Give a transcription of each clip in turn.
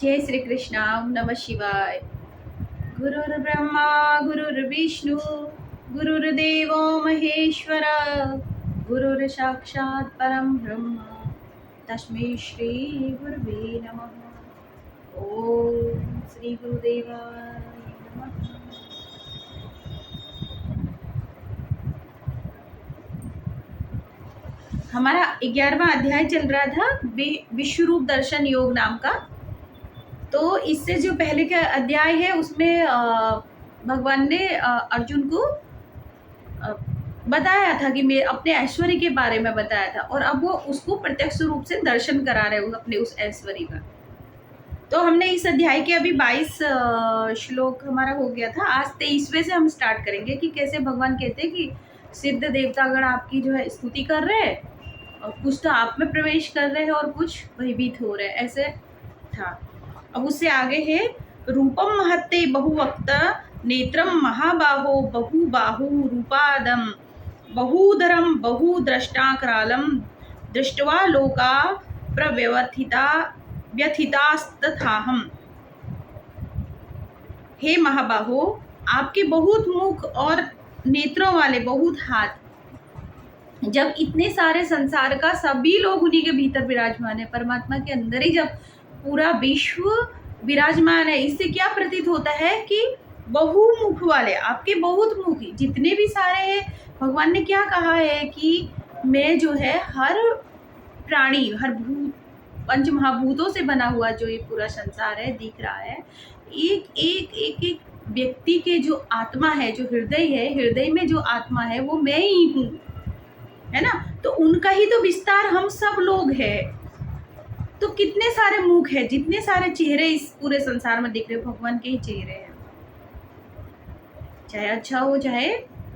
जय श्री कृष्णा। ओम नमः शिवाय। गुरुर्ब्रह्मा गुरुर्विष्णु गुरुर्देवो महेश्वर, गुरुर् साक्षात् परम ब्रह्म तस्मै श्री गुरुवे नमः। ओम श्री गुरुदेवाय नमः। हमारा 11वां अध्याय चल रहा था विश्व रूप दर्शन योग नाम का। तो इससे जो पहले का अध्याय है उसमें भगवान ने अर्जुन को बताया था कि मैं अपने ऐश्वर्य के बारे में बताया था, और अब वो उसको प्रत्यक्ष रूप से दर्शन करा रहे हैं अपने उस ऐश्वर्य का। तो हमने इस अध्याय के अभी 22 श्लोक हमारा हो गया था। आज 23वें से हम स्टार्ट करेंगे कि कैसे भगवान कहते हैं कि सिद्ध देवतागण आपकी जो है स्तुति कर रहे हैं, और कुछ तो आप में प्रवेश कर रहे हैं और कुछ भयभीत हो रहे हैं, ऐसे था। अब उससे आगे है रूपम महत्ते बहुवक्त नेत्रम महाबाहो बहुबाहु रूपादम बहुधरम बहुद्रष्टाकरालम दृष्ट्वा लोका प्रव्यथिता व्यथितास्तथाहम। हे महाबाहो, आपके बहुत मुख और नेत्रों वाले बहुत हाथ, जब इतने सारे संसार का सभी लोग उन्हीं के भीतर विराजमान है, परमात्मा के अंदर ही जब पूरा विश्व विराजमान है, इससे क्या प्रतीत होता है कि बहुमुख वाले, आपके बहुत मुख, जितने भी सारे हैं। भगवान ने क्या कहा है कि मैं जो है हर प्राणी, हर भूत, पंच महाभूतों से बना हुआ जो ये पूरा संसार है दिख रहा है, एक एक एक एक व्यक्ति के जो आत्मा है, जो हृदय है, हृदय में जो आत्मा है वो मैं ही हूँ, है ना। तो उनका ही तो विस्तार हम सब लोग हैं। तो कितने सारे मुख है, जितने सारे चेहरे इस पूरे संसार में दिख रहे, भगवान के ही चेहरे हैं, चाहे अच्छा हो चाहे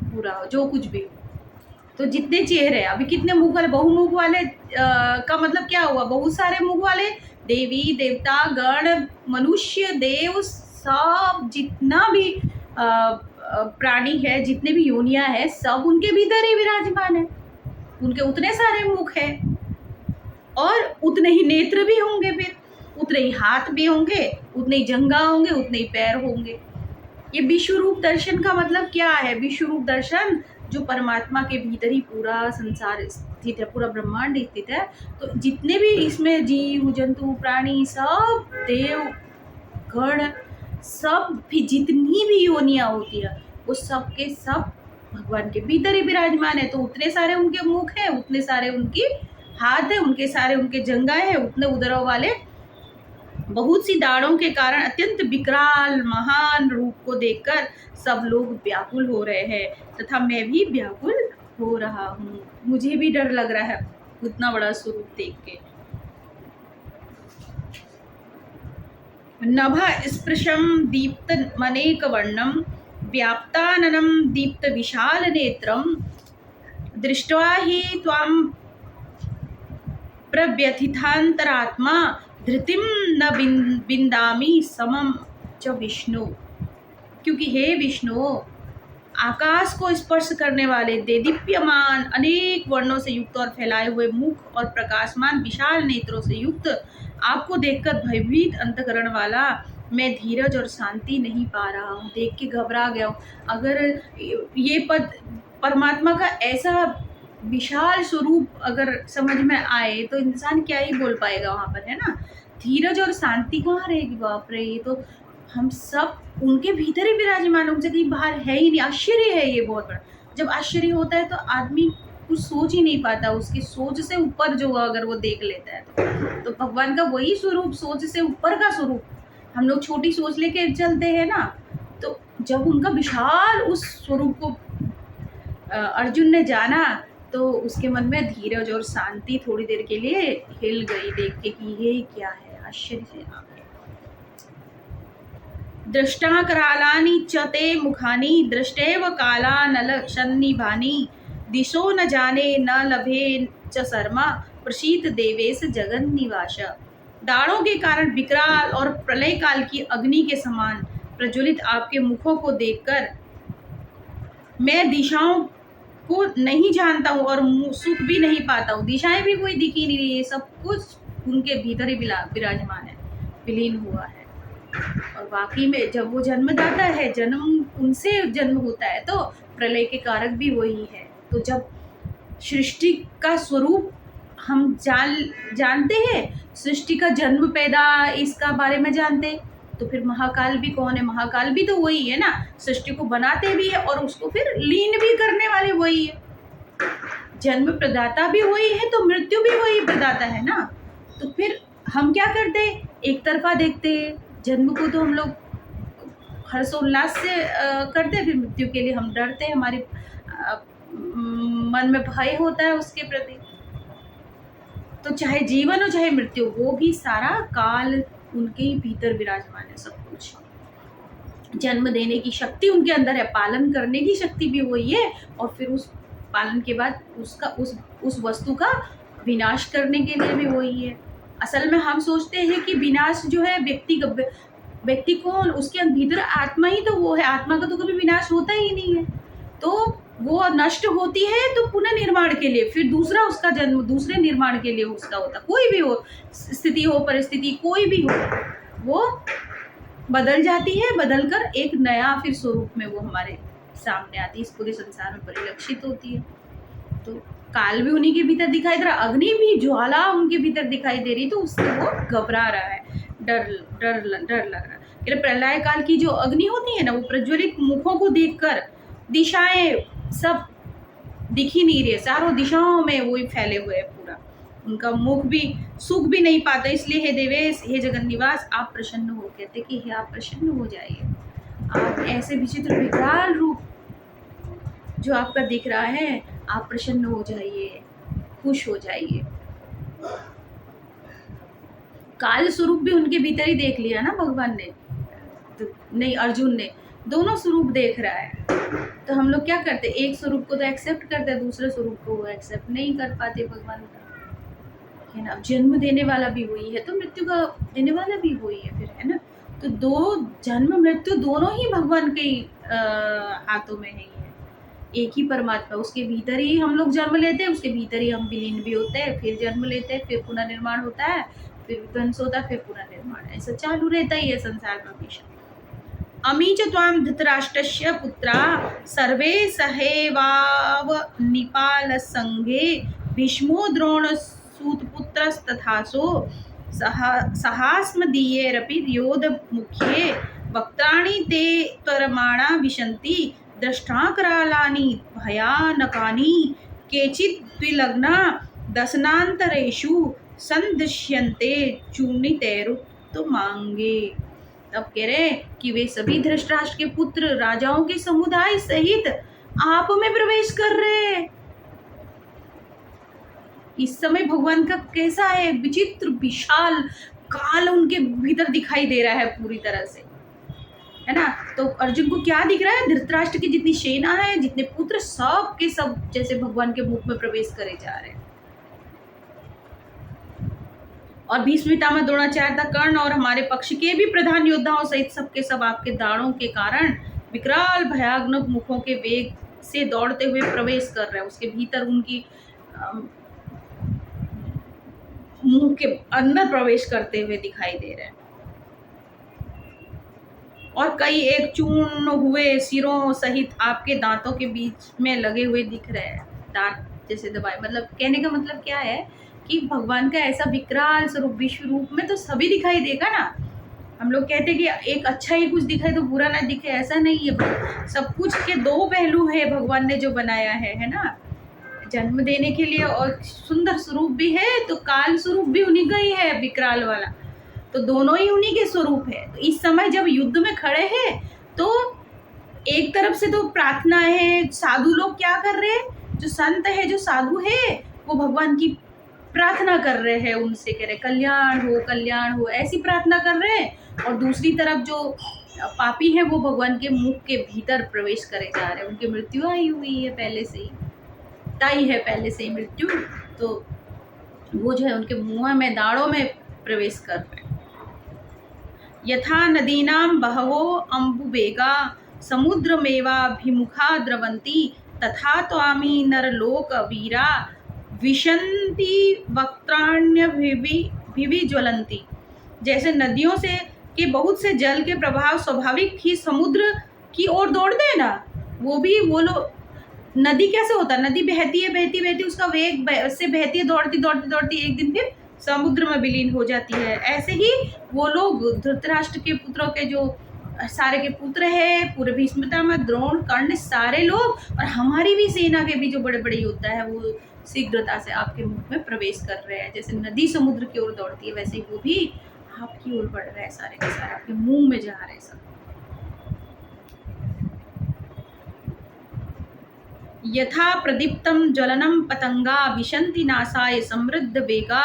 बुरा हो, जो कुछ भी हो। तो जितने चेहरे, अभी कितने मुख वाले, बहुमुख वाले का मतलब क्या हुआ, बहुत सारे मुख वाले, देवी देवता गण मनुष्य देव सब, जितना भी प्राणी है, जितने भी योनियां है, सब उनके भीतर ही विराजमान है। उनके उतने सारे मुख है और उतने ही नेत्र भी होंगे, फिर उतने ही हाथ भी होंगे, उतने ही जंघा होंगे, उतने ही पैर होंगे। ये विश्व रूप दर्शन का मतलब क्या है? विश्व रूप दर्शन जो परमात्मा के भीतर ही पूरा संसार स्थित है, पूरा ब्रह्मांड स्थित है। तो जितने भी इसमें जीव जंतु प्राणी, सब देव गण, सब भी जितनी भी योनियां होती है, वो सब के सब भगवान के भीतर ही विराजमान है। तो उतने सारे उनके मुख है, उतने सारे उनकी हाथ है, उनके सारे उनके जंघाएं है, उतने उदरों वाले बहुत सी दाढ़ों के कारण अत्यंत विकराल महान रूप को देखकर सब लोग व्याकुल हो रहे हैं, तथा मैं भी व्याकुल हो रहा हूँ। मुझे भी डर लग रहा है उतना बड़ा स्वरूप देख के। नभ स्पृशम दीप्त मनेक वर्णम व्याप्ताननम दीप्त विशाल नेत्रम दृष्ट्वा ही त्वाम प्रव्यथितांतरात्मा धृतिम न बिंदामी समम च विष्णु। क्योंकि हे विष्णु, आकाश को स्पर्श करने वाले देदीप्यमान अनेक वर्णों से युक्त और फैलाए हुए मुख और प्रकाशमान विशाल नेत्रों से युक्त आपको देखकर भयभीत अंतकरण वाला मैं धीरज और शांति नहीं पा रहा हूँ। देख के घबरा गया हूँ। अगर ये पद परमात्मा का ऐसा विशाल स्वरूप अगर समझ में आए तो इंसान क्या ही बोल पाएगा वहाँ पर, है ना। धीरज और शांति कहाँ रहेगी? बाप रे, ये तो हम सब उनके भीतर ही विराजमान है, उनसे कहीं बाहर है ही नहीं। आश्चर्य है ये बहुत बड़ा। जब आश्चर्य होता है तो आदमी कुछ सोच ही नहीं पाता, उसकी सोच से ऊपर जो अगर वो देख लेता है तो भगवान का वही स्वरूप, सोच से ऊपर का स्वरूप। हम लोग छोटी सोच लेके चलते हैं ना, तो जब उनका विशाल उस स्वरूप को अर्जुन ने जाना तो उसके मन में धीरज और शांति थोड़ी देर के लिए हिल गई देख के कि ये क्या है। आश्चर्य से दृष्टा करालानि च ते मुखानि दृष्टेव कालानलक्षन्निभानि दिशो न जाने न लभे च शर्मा प्रसीद देवेश जगन निवास। दाढ़ों के कारण विकराल और प्रलय काल की अग्नि के समान प्रज्वलित आपके मुखों को देखकर मैं दिशाओं को नहीं जानता हूँ और सुख भी नहीं पाता हूँ। दिशाएं भी कोई दिखी नहीं रही है, सब कुछ उनके भीतर ही विराजमान है। विलीन हुआ है। और वाकई में जब वो जन्मदाता है, जन्म उनसे जन्म होता है, तो प्रलय के कारक भी वही है। तो जब सृष्टि का स्वरूप हम जानते हैं, सृष्टि का जन्म पैदा इसका बारे में जानते, तो फिर महाकाल भी कौन है? महाकाल भी तो वही है ना, सृष्टि को बनाते भी है और उसको फिर लीन भी करने वाले वही है। जन्म प्रदाता भी वही है तो मृत्यु भी वही प्रदाता है ना। तो फिर हम क्या करते हैं? एक तरफा देखते हैं। जन्म को तो हम लोग हर्षोल्लास से करते हैं, फिर मृत्यु के लिए हम डरते हैं, हमारे मन में भय होता है उसके प्रति। तो चाहे जीवन हो चाहे मृत्यु, वो भी सारा काल उनके ही भीतर विराजमान है। सब कुछ जन्म देने की शक्ति उनके अंदर है, पालन करने की शक्ति भी वही है, और फिर उस पालन के बाद उसका उस वस्तु का विनाश करने के लिए भी वही है। असल में हम सोचते हैं कि विनाश जो है व्यक्ति कौन, उसके भीतर आत्मा ही तो वो है, आत्मा का तो कभी विनाश होता ही नहीं है। तो वो नष्ट होती है तो पुनः निर्माण के लिए, फिर दूसरा उसका जन्म दूसरे निर्माण के लिए उसका होता, कोई भी हो स्थिति हो, परिस्थिति कोई भी हो, वो बदल जाती है, बदल कर एक नया फिर स्वरूप में वो हमारे सामने आती है, इस पूरे संसार में परिलक्षित होती है। तो काल भी उन्हीं के भीतर दिखाई दे रहा, अग्नि भी ज्वाला उनके भीतर दिखाई दे रही, तो उससे वो घबरा रहा है, डर लग रहा है। प्रलय काल की जो अग्नि होती है ना, वो प्रज्वलित मुखों को देखकर दिशाएं सब दिख ही नहीं रही, चारों दिशाओं में वो फैले हुए है पूरा, उनका मुख भी सूख भी नहीं पाता। इसलिए हे देवेश, हे जगन निवास, आप प्रसन्न हो, कहते कि हे आप प्रसन्न हो जाइए, आप ऐसे विचित्र विकराल रूप जो आपका दिख रहा है, आप प्रसन्न हो जाइए, खुश हो जाइए। काल स्वरूप भी उनके भीतर ही देख लिया ना भगवान ने, तो नहीं अर्जुन ने, दोनों स्वरूप देख रहा है। तो हम लोग क्या करते, एक स्वरूप को तो एक्सेप्ट करते हैं, दूसरे स्वरूप को वो एक्सेप्ट नहीं कर पाते भगवान का, है ना। जन्म देने वाला भी वही है तो मृत्यु का देने वाला भी वही है फिर, है ना। तो दो जन्म मृत्यु दोनों ही भगवान के हाथों में है, एक ही परमात्मा, उसके भीतर ही हम लोग जन्म लेते हैं, उसके भीतर ही हम विलीन भी होते हैं, फिर जन्म लेते हैं, फिर पुनः निर्माण होता है, फिर ध्वंस होता है, फिर पुनः निर्माण, ऐसा चालू रहता ही है संसार में हमेशा। अमी च त्वां धृतराष्ट्रस्य पुत्रा सर्वे सहैवाव निपाल संघे भीष्मो द्रोण सूतपुत्रस्तथासो सहास्मदीयैरपि योध मुख्ये वक्त्राणि ते त्वरमाणा विशन्ति दृष्टाकरालानि भयानकानि केचित् द्विलग्ना दशनान्तरेषु सन्दृश्यन्ते चूर्णितैरुत्तमाङ्गे। तब कह रहे कि वे सभी धृतराष्ट्र के पुत्र राजाओं के समुदाय सहित आप में प्रवेश कर रहे हैं। इस समय भगवान का कैसा है, विचित्र विशाल काल उनके भीतर दिखाई दे रहा है पूरी तरह से, है ना। तो अर्जुन को क्या दिख रहा है, धृतराष्ट्र की जितनी सेना है, जितने पुत्र, सब के सब जैसे भगवान के मुख में प्रवेश करे जा रहे हैं। और भीष्म पितामह द्रोणाचार्य तथा कर्ण और हमारे पक्ष के भी प्रधान योद्धाओं सहित सबके सब आपके दाड़ों के कारण विकराल भयानक मुखों के वेग से दौड़ते हुए प्रवेश कर रहे हैं, उसके भीतर उनकी मुंह के अंदर प्रवेश करते हुए दिखाई दे रहे हैं। और कई एक चूर्ण हुए सिरों सहित आपके दांतों के बीच में लगे हुए दिख रहे हैं, दांत जैसे दबाए। मतलब कहने का मतलब क्या है कि भगवान का ऐसा विकराल स्वरूप विश्व रूप में तो सभी दिखाई देगा ना। हम लोग कहते हैं कि एक अच्छा ही कुछ दिखाए तो बुरा ना दिखे, ऐसा नहीं है। सब कुछ के दो पहलू है भगवान ने जो बनाया है ना, जन्म देने के लिए, और सुंदर स्वरूप भी है तो काल स्वरूप भी उन्हीं का ही है, विकराल वाला, तो दोनों ही उन्हीं के स्वरूप है। तो इस समय जब युद्ध में खड़े हैं तो एक तरफ से तो प्रार्थना है, साधु लोग क्या कर रहे हैं, जो संत है, जो साधु है, वो भगवान की प्रार्थना कर रहे हैं, उनसे कह रहे कल्याण हो ऐसी प्रार्थना कर रहे हैं। और दूसरी तरफ जो पापी है वो भगवान के मुख के भीतर प्रवेश करे जा रहे हैं, उनकी मृत्यु आई हुई है पहले से ही, तय है पहले से ही मृत्यु, तो वो जो है उनके मुंह में दाड़ों में प्रवेश कर रहे हैं। यथा नदीनां बहवो अम्बुवेगा समुद्रमेवाभिमुखा द्रवन्ति तथा त्वामि नरलोक वीरा विशन्ति वक्त्राण्यभिज्वलन्ति। जैसे नदियों से के बहुत से जल के प्रभाव स्वाभाविक ही समुद्र की ओर दौड़ते हैं ना, वो भी वो लोग, नदी कैसे होता है, नदी बहती है बहती बहती, उसका वेग से बहती है, दौड़ती दौड़ती दौड़ती एक दिन फिर समुद्र में विलीन हो जाती है। ऐसे ही वो लोग धृतराष्ट्र के पुत्रों के जो सारे के पुत्र है, पूरे भीष्म पितामह, द्रोण, कर्ण, सारे लोग, और हमारी भी सेना के भी जो बड़े बड़े योद्धा है वो शीघ्रता से आपके मुख में प्रवेश कर रहे हैं। जैसे नदी समुद्र की ओर दौड़ती है वैसे ही वो भी आपकी ओर बढ़ रहे हैं, सारे के सारे आपके मुंह में जा रहे हैं सब। यथा प्रदीप्तं ज्वलनं पतंगा विशन्ति नासाय समृद्ध वेगा,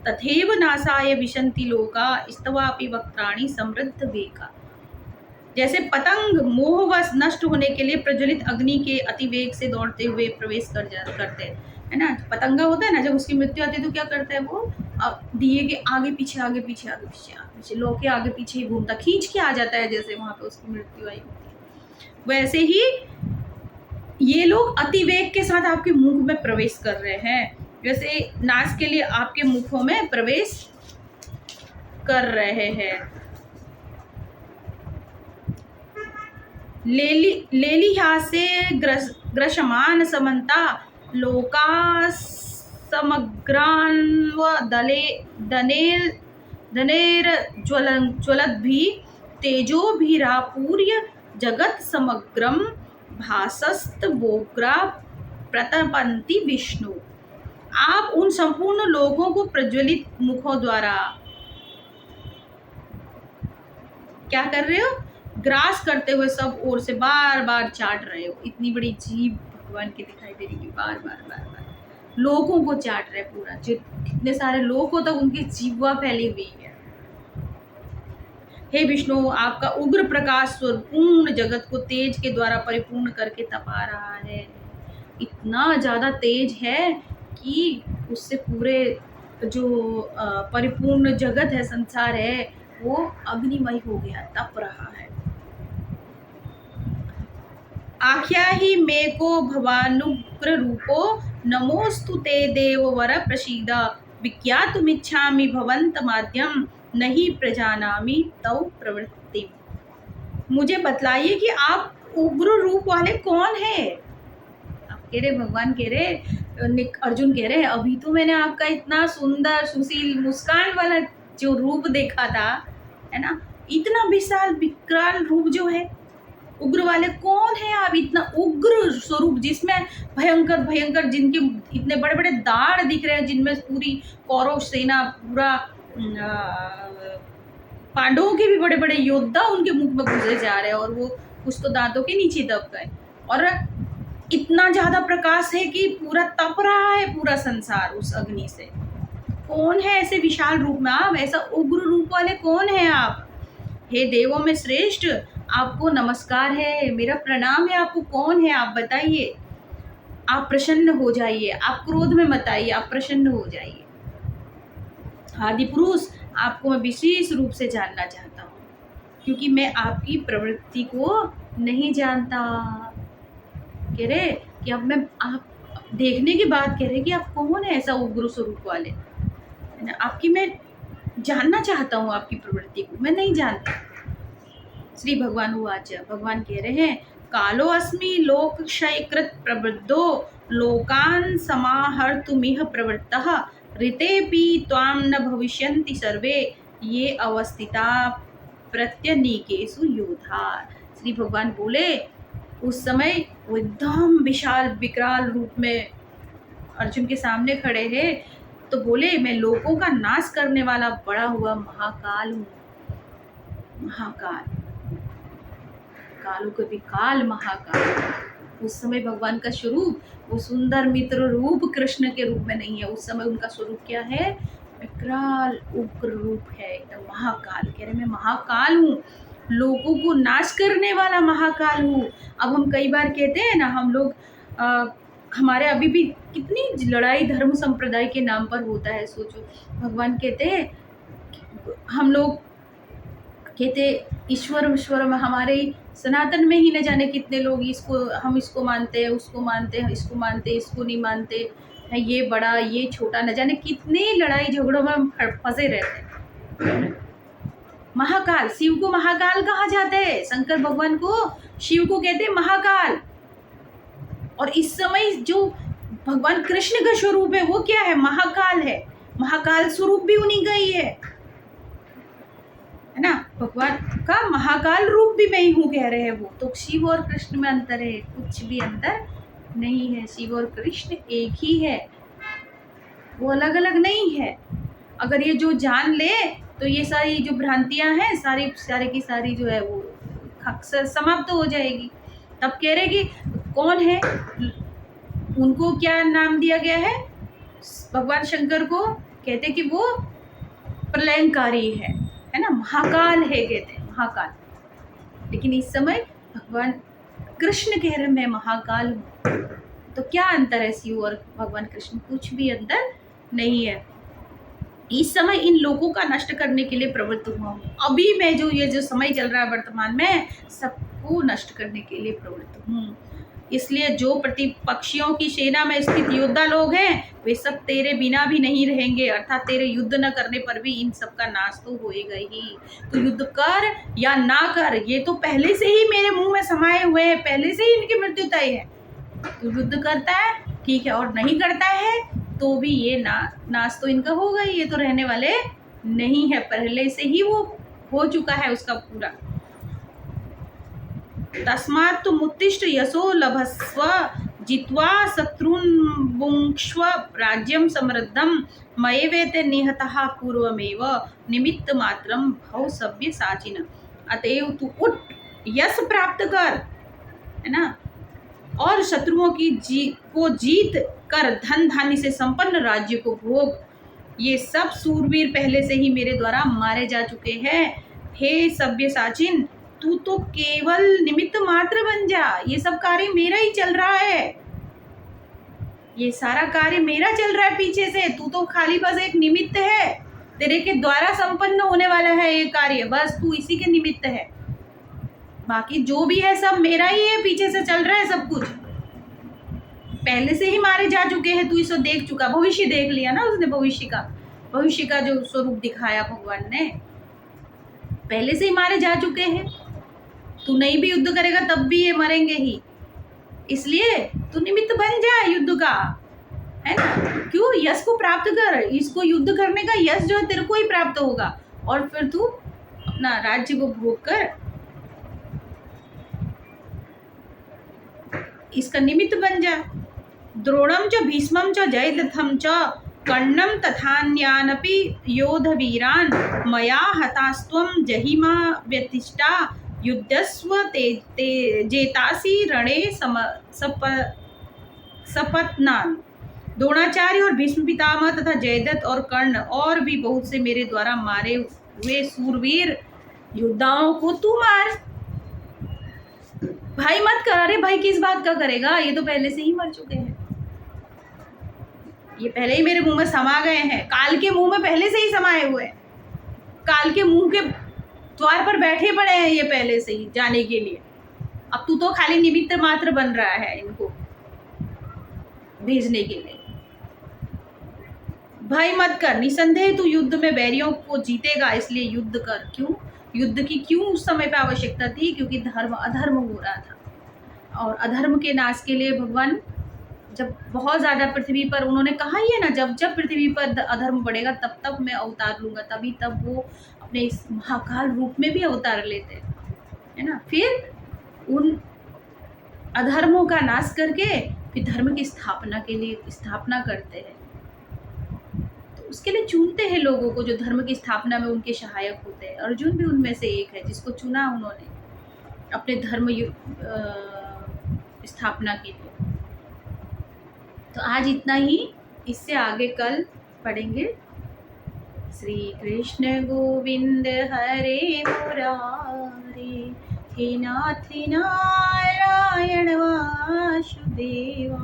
तथैव नासाय विशन्ति लोका स्तवापि वक्त्राणि समृद्ध वेगा। जैसे पतंग मोहवश नष्ट होने के लिए प्रज्वलित अग्नि के अतिवेग से दौड़ते हुए प्रवेश करते हैं, है ना। पतंगा होता है ना, जब उसकी मृत्यु आती है तो क्या करता है वो, दिए के आगे पीछे आगे पीछे आगे पीछे आगे पीछे, लो के आगे पीछे ही घूमता, खींच के आ जाता है, जैसे वहां पे उसकी मृत्यु आई होती है। वैसे ही ये लोग अतिवेग के साथ आपके मुख में प्रवेश कर रहे हैं, जैसे नाश के लिए आपके मुखों में प्रवेश कर रहे हैं। लेलिहासे ग्रशमान समन्ता लोका समग्रान्व दनेर ज्वलद्भि तेजोभिरापूर्य जगत समग्रम भासस्तवोग्रा प्रतपन्ति विष्णु। आप उन संपूर्ण लोगों को प्रज्वलित मुखों द्वारा क्या कर रहे हो, ग्रास करते हुए सब ओर से बार बार चाट रहे हो। इतनी बड़ी जीभ भगवान की दिखाई दे रही है, बार बार बार बार लोगों को चाट रहे पूरा, जो कितने सारे लोग हो तक उनकी जीवा फैली हुई है। हे विष्णु, आपका उग्र प्रकाश स्वरूपूर्ण जगत को तेज के द्वारा परिपूर्ण करके तपा रहा है। इतना ज़्यादा तेज है कि उससे पूरे जो परिपूर्ण जगत है, संसार है, वो अग्निमय हो गया, तप रहा है। आख्या ही मे को भवानुग्र रूपो नमोस्तु ते देववर प्रसीद विज्ञातुमिच्छामि भवन्त माध्यम नहीं प्रजानामि तव प्रवृत्ति। मुझे बतलाइए कि आप उग्र रूप वाले कौन है। आप कह रहे, भगवान कह रहे, अर्जुन कह रहे, अभी तो मैंने आपका इतना सुंदर सुशील मुस्कान वाला जो रूप देखा था, है ना, इतना विशाल विकराल रूप जो है, उग्र वाले कौन है आप। इतना उग्र स्वरूप जिसमें भयंकर भयंकर, जिनके इतने बड़े बड़े दाढ़ दिख रहे हैं, जिनमें पूरी कौरव सेना, पूरा पांडवों के भी बड़े बड़े योद्धा उनके मुख में घुसे जा रहे हैं, और वो कुछ तो दांतों के नीचे दब गए, और इतना ज्यादा प्रकाश है कि पूरा तप रहा है पूरा संसार उस अग्नि से। कौन है ऐसे विशाल रूप में आप, ऐसा उग्र रूप वाले कौन है आप। हे देवों में श्रेष्ठ, आपको नमस्कार है, मेरा प्रणाम है। आपको कौन है आप बताइए। आप प्रसन्न हो जाइए, आप क्रोध में मत आइए, आप प्रसन्न हो जाइए। आदि पुरुष, आपको मैं विशेष रूप से जानना चाहता हूँ, क्योंकि मैं आपकी प्रवृत्ति को नहीं जानता। कह रहे कि अब मैं आप देखने की बात कह रहे कि आप कौन है ऐसा उग्र स्वरूप वाले, है ना। आपकी मैं जानना चाहता हूँ, आपकी प्रवृत्ति को मैं नहीं जानता। श्री भगवान उवाच, भगवान कह रहे हैं, कालो अस्मि लोक क्षयकृत प्रवृद्धो लोकान समाहर्तुमिह प्रवृत्तः ऋतेपि त्वां न भविष्यन्ति सर्वे ये अवस्थिता प्रत्यनीकेषु योधा। श्री भगवान बोले, उस समय वो एकदम विशाल विकराल रूप में अर्जुन के सामने खड़े हैं, तो बोले, मैं लोगों का नाश करने वाला बड़ा हुआ महाकाल हूँ। महाकाल, कालों के भी काल महाकाल। उस समय भगवान का स्वरूप वो सुंदर मित्र रूप कृष्ण के रूप में नहीं है, उस समय उनका स्वरूप क्या है, विकराल उग्र रूप है, एकदम महाकाल। कह रहे मैं महाकाल हूँ, लोगों को नाश करने वाला महाकाल हूँ। अब हम कई बार कहते हैं ना, हम लोग हमारे अभी भी कितनी लड़ाई धर्म संप्रदाय के नाम पर होता है, सोचो। भगवान कहते हैं, हम लोग कहते ईश्वर ईश्वर में, हमारे सनातन में ही न जाने कितने लोग इसको, हम इसको मानते हैं, उसको मानते हैं, इसको मानते हैं, इसको नहीं मानते हैं, ये बड़ा ये छोटा, न जाने कितने लड़ाई झगड़ों में हम फंसे रहते हैं। महाकाल, शिव को महाकाल कहा जाता है, शंकर भगवान को, शिव को कहते हैं महाकाल। और इस समय जो भगवान कृष्ण का स्वरूप है वो क्या है, महाकाल है। महाकाल स्वरूप भी उन्हीं का ही है ना। भगवान का महाकाल रूप भी मैं ही हूँ कह रहे हैं वो। तो शिव और कृष्ण में अंतर है, कुछ भी अंतर नहीं है। शिव और कृष्ण एक ही है, वो अलग अलग नहीं है। अगर ये जो जान ले तो ये सारी जो भ्रांतियां हैं सारी की सारी जो है वो अक्सर समाप्त हो जाएगी। तब कह रहे कि कौन है, उनको क्या नाम दिया गया है, भगवान शंकर को कहते कि वो प्रलयंकारी है ना, महाकाल है कहते हैं, महाकाल। लेकिन इस समय भगवान कृष्ण कह रहे मैं महाकाल हूँ। तो क्या अंतर है शिव और भगवान कृष्ण, कुछ भी अंतर नहीं है। इस समय इन लोगों का नष्ट करने के लिए प्रवृत्त हुआ हूँ। अभी मैं ये जो समय चल रहा है वर्तमान में, सबको नष्ट करने के लिए प्रवृत्त हूँ। इसलिए जो प्रतिपक्षियों की सेना में स्थित योद्धा लोग हैं वे सब तेरे बिना भी नहीं रहेंगे, अर्थात तेरे युद्ध न करने पर भी इन सब का नाश तो होएगा ही। तो युद्ध कर या ना कर, ये तो पहले से ही मेरे मुंह में समाये हुए हैं, पहले से ही इनकी मृत्यु तय है। तो युद्ध करता है ठीक है, और नहीं करता है तो भी ये नाश तो इनका होगा ही, ये तो रहने वाले नहीं है, पहले से ही वो हो चुका है उसका पूरा। तस्मात् मुत्तिष्ठ यशो लभस्व जित्वा शत्रुन् भुङ्क्ष्व राज्यं समृद्धं मयेवेते निहतः पूर्वमेव निमित्त मात्रं भव सभ्य साचिन। अतएव तू उठ, यश प्राप्त कर, है ना, और शत्रुओं की जीत कर धन धान्य से संपन्न राज्य को भोग। ये सब सूरवीर पहले से ही मेरे द्वारा मारे जा चुके हैं। हे सभ्य साचिन, तू तो केवल निमित्त मात्र बन जा, ये सब कार्य मेरा ही चल रहा है, ये सारा कार्य मेरा चल रहा है पीछे से, तू तो खाली बस एक निमित्त है, तेरे के द्वारा संपन्न होने वाला है ये कार्य, बस तू इसी के निमित्त है, बाकी जो भी है सब मेरा ही है, पीछे से चल रहा है सब कुछ। पहले से ही मारे जा चुके हैं, तू इसको देख चुका, भविष्य देख लिया ना उसने, भविष्य का जो स्वरूप दिखाया भगवान ने, पहले से ही मारे जा चुके हैं। तू नहीं भी युद्ध करेगा तब भी ये मरेंगे ही, इसलिए तू निमित्त बन जा युद्ध का, है ना। क्यों, यश को प्राप्त कर, इसको युद्ध करने का यश जो है तेरे को ही प्राप्त होगा, और फिर तू अपना राज्य को भोग कर इसका निमित्त बन जा। द्रोणम च भीष्मम च जयद्रथम च कर्णम तथान्यानपि योधवीरान मया हतास्त्वं जहिमा व्यतिष्ठा युद्धस्व जेतासी रणे सपत्नान। द्रोणाचार्य और भीष्म पितामह तथा जयद्रथ और कर्ण और भी बहुत से मेरे द्वारा मारे हुए सूरवीर योद्धाओं को तू मार, भाई मत कर। अरे भाई किस बात का करेगा, ये तो पहले से ही मर चुके हैं, ये पहले ही मेरे मुंह में समा गए हैं, काल के मुंह में पहले से ही समाये हुए हैं, काल के मुंह के द्वार पर बैठे पड़े हैं ये पहले से ही जाने के लिए। अब तू तो खाली निमित्त मात्र बन रहा है इनको भेजने के लिए। भय मत कर, निसंदेह तू युद्ध में बैरियों को जीतेगा, इसलिए युद्ध कर। क्यों युद्ध की क्यों उस समय पे आवश्यकता थी, क्योंकि धर्म अधर्म हो रहा था, और अधर्म के नाश के लिए भगवान जब बहुत ज़्यादा पृथ्वी पर, उन्होंने कहा ही है ना, जब जब पृथ्वी पर अधर्म बढ़ेगा तब तब मैं अवतार लूँगा, तभी तब वो अपने इस महाकाल रूप में भी अवतार लेते हैं, है ना। फिर उन अधर्मों का नाश करके फिर धर्म की स्थापना करते हैं। तो उसके लिए चुनते हैं लोगों को जो धर्म की स्थापना में उनके सहायक होते हैं। अर्जुन भी उनमें से एक है जिसको चुना उन्होंने अपने धर्म स्थापना के लिए। तो आज इतना ही, इससे आगे कल पढ़ेंगे। श्री कृष्ण गोविंद हरे मुरारे, हे नाथ नारायण वासुदेवा,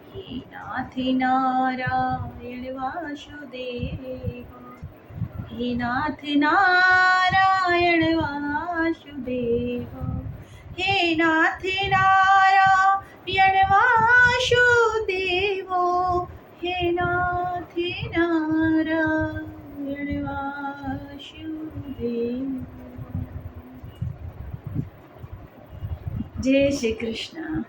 हे नाथ नारायण वासुदेवा, हे नाथ नारायण वासुदेवा, हे नाथ नारायण वासुदेवो, हे नाथ नारायण वासुदेव। जय श्री कृष्ण।